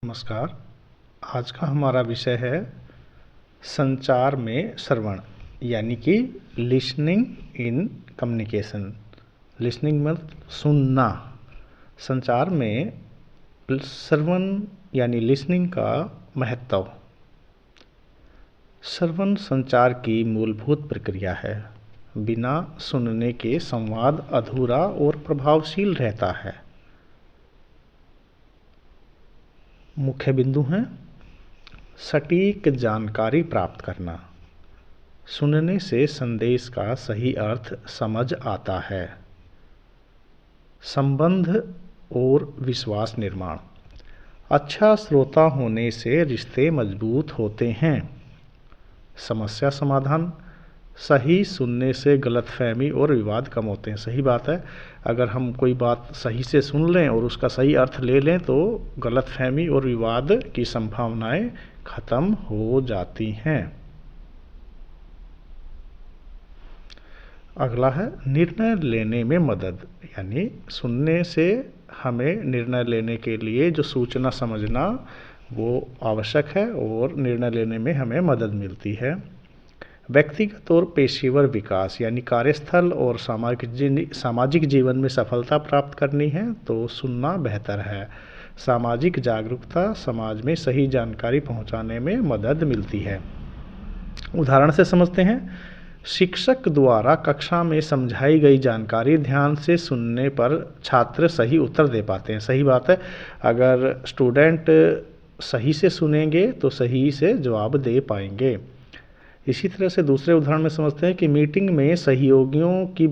नमस्कार। आज का हमारा विषय है संचार में श्रवण यानी कि लिसनिंग इन कम्युनिकेशन। लिसनिंग मतलब सुनना। संचार में श्रवण यानी लिसनिंग का महत्व। श्रवण संचार की मूलभूत प्रक्रिया है। बिना सुनने के संवाद अधूरा और प्रभावशील रहता है। मुख्य बिंदु हैं: सटीक जानकारी प्राप्त करना, सुनने से संदेश का सही अर्थ समझ आता है। संबंध और विश्वास निर्माण, अच्छा श्रोता होने से रिश्ते मजबूत होते हैं। समस्या समाधान, सही सुनने से गलतफहमी और विवाद कम होते हैं। सही बात है, अगर हम कोई बात सही से सुन लें और उसका सही अर्थ ले लें तो गलतफहमी और विवाद की संभावनाएं खत्म हो जाती हैं। अगला है निर्णय लेने में मदद, यानी सुनने से हमें निर्णय लेने के लिए जो सूचना समझना वो आवश्यक है और निर्णय लेने में हमें मदद मिलती है। व्यक्तिगत और पेशेवर विकास, यानी कार्यस्थल और सामाजिक जीवन में सफलता प्राप्त करनी है तो सुनना बेहतर है। सामाजिक जागरूकता, समाज में सही जानकारी पहुंचाने में मदद मिलती है। उदाहरण से समझते हैं। शिक्षक द्वारा कक्षा में समझाई गई जानकारी ध्यान से सुनने पर छात्र सही उत्तर दे पाते हैं। सही बात है, अगर स्टूडेंट सही से सुनेंगे तो सही से जवाब दे पाएंगे। इसी तरह से दूसरे उदाहरण में समझते हैं कि मीटिंग में सहयोगियों की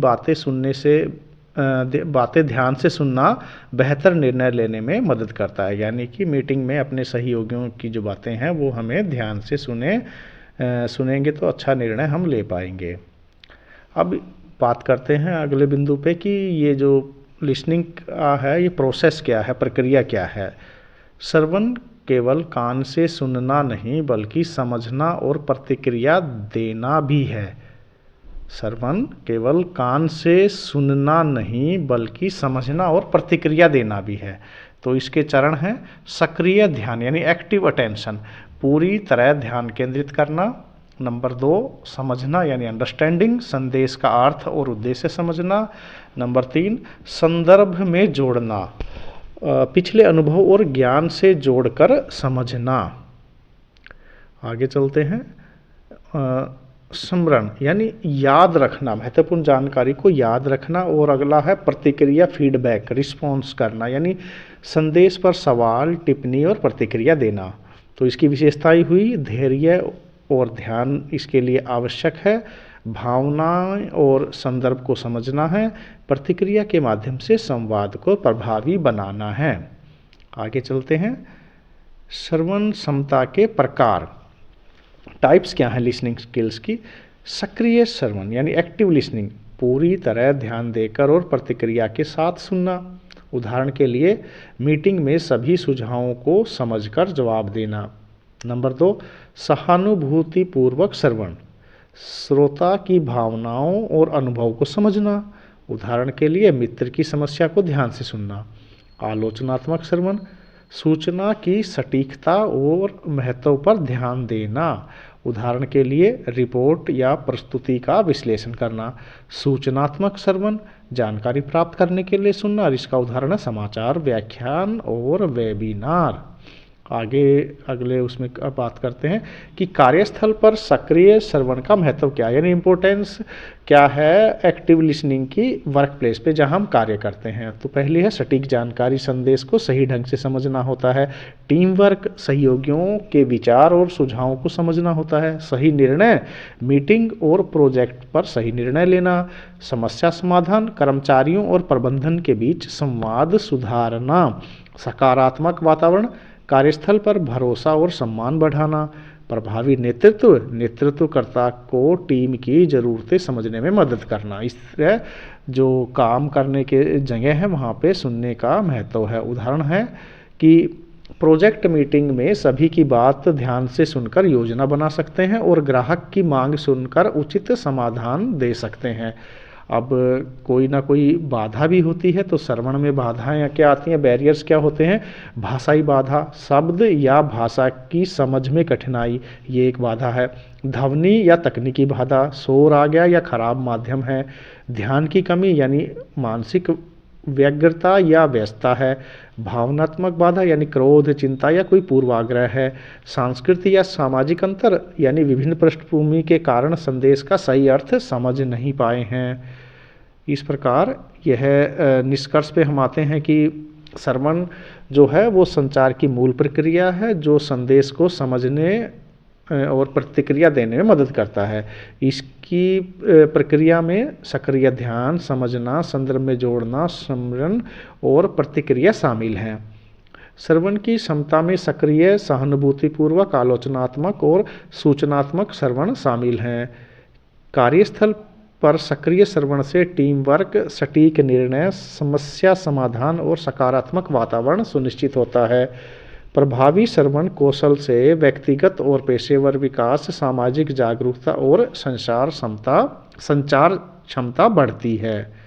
बातें ध्यान से सुनना बेहतर निर्णय लेने में मदद करता है। यानी कि मीटिंग में अपने सहयोगियों की जो बातें हैं वो हमें ध्यान से सुनेंगे तो अच्छा निर्णय हम ले पाएंगे। अब बात करते हैं अगले बिंदु पे कि ये जो लिसनिंग है ये प्रोसेस क्या है, प्रक्रिया क्या है। श्रवण केवल कान से सुनना नहीं बल्कि समझना और प्रतिक्रिया देना भी है। श्रवण केवल कान से सुनना नहीं बल्कि समझना और प्रतिक्रिया देना भी है। तो इसके चरण हैं: सक्रिय ध्यान यानी एक्टिव अटेंशन, पूरी तरह ध्यान केंद्रित करना। नंबर 2, समझना यानी अंडरस्टैंडिंग, संदेश का अर्थ और उद्देश्य समझना। नंबर 3, संदर्भ में जोड़ना, पिछले अनुभव और ज्ञान से जोड़कर समझना। आगे चलते हैं। स्मरण यानी याद रखना, महत्वपूर्ण जानकारी को याद रखना। और अगला है प्रतिक्रिया, फीडबैक, रिस्पॉन्स करना, यानी संदेश पर सवाल, टिप्पणी और प्रतिक्रिया देना। तो इसकी विशेषताएं हुई: धैर्य और ध्यान इसके लिए आवश्यक है। भावनाएं और संदर्भ को समझना है। प्रतिक्रिया के माध्यम से संवाद को प्रभावी बनाना है। आगे चलते हैं। श्रवण क्षमता के प्रकार, टाइप्स क्या हैं लिसनिंग स्किल्स की। सक्रिय श्रवण यानी एक्टिव लिसनिंग, पूरी तरह ध्यान देकर और प्रतिक्रिया के साथ सुनना। उदाहरण के लिए मीटिंग में सभी सुझावों को समझकर जवाब देना। नंबर 2, सहानुभूतिपूर्वक श्रवण, श्रोता की भावनाओं और अनुभव को समझना। उदाहरण के लिए मित्र की समस्या को ध्यान से सुनना। आलोचनात्मक श्रवण, सूचना की सटीकता और महत्व पर ध्यान देना। उदाहरण के लिए रिपोर्ट या प्रस्तुति का विश्लेषण करना। सूचनात्मक श्रवण, जानकारी प्राप्त करने के लिए सुनना, और इसका उदाहरण है समाचार, व्याख्यान और वेबिनार। आगे अगले उसमें बात करते हैं कि कार्यस्थल पर सक्रिय श्रवण का महत्व क्या है, यानी इम्पोर्टेंस क्या है एक्टिव लिसनिंग की वर्क प्लेस पे जहां हम कार्य करते हैं। तो पहली है सटीक जानकारी, संदेश को सही ढंग से समझना होता है। टीम वर्क, सहयोगियों के विचार और सुझावों को समझना होता है। सही निर्णय, मीटिंग और प्रोजेक्ट पर सही निर्णय लेना। समस्या समाधान, कर्मचारियों और प्रबंधन के बीच संवाद सुधारना। सकारात्मक वातावरण, कार्यस्थल पर भरोसा और सम्मान बढ़ाना। प्रभावी नेतृत्व, नेतृत्वकर्ता को टीम की ज़रूरतें समझने में मदद करना। इस तरह जो काम करने के जगह है वहाँ पे सुनने का महत्व है। उदाहरण है कि प्रोजेक्ट मीटिंग में सभी की बात ध्यान से सुनकर योजना बना सकते हैं और ग्राहक की मांग सुनकर उचित समाधान दे सकते हैं। अब कोई ना कोई बाधा भी होती है, तो श्रवण में बाधाएं क्या आती हैं, बैरियर्स क्या होते हैं, भाषाई बाधा, शब्द या भाषा की समझ में कठिनाई, ये एक बाधा है। ध्वनि या तकनीकी बाधा, शोर आ गया या खराब माध्यम है। ध्यान की कमी यानी मानसिक व्यग्रता या व्यस्तता है। भावनात्मक बाधा यानी क्रोध, चिंता या कोई पूर्वाग्रह है। सांस्कृतिक या सामाजिक अंतर यानी विभिन्न पृष्ठभूमि के कारण संदेश का सही अर्थ समझ नहीं पाए हैं। इस प्रकार यह निष्कर्ष पे हम आते हैं कि श्रवण जो है वो संचार की मूल प्रक्रिया है, जो संदेश को समझने और प्रतिक्रिया देने में मदद करता है। इसकी प्रक्रिया में सक्रिय ध्यान, समझना, संदर्भ में जोड़ना, स्मरण और प्रतिक्रिया शामिल हैं। श्रवण की क्षमता में सक्रिय, सहानुभूतिपूर्वक, आलोचनात्मक और सूचनात्मक श्रवण शामिल हैं। कार्यस्थल पर सक्रिय श्रवण से टीम वर्क, सटीक निर्णय, समस्या समाधान और सकारात्मक वातावरण सुनिश्चित होता है। प्रभावी श्रवण कौशल से व्यक्तिगत और पेशेवर विकास, सामाजिक जागरूकता और संचार क्षमता बढ़ती है।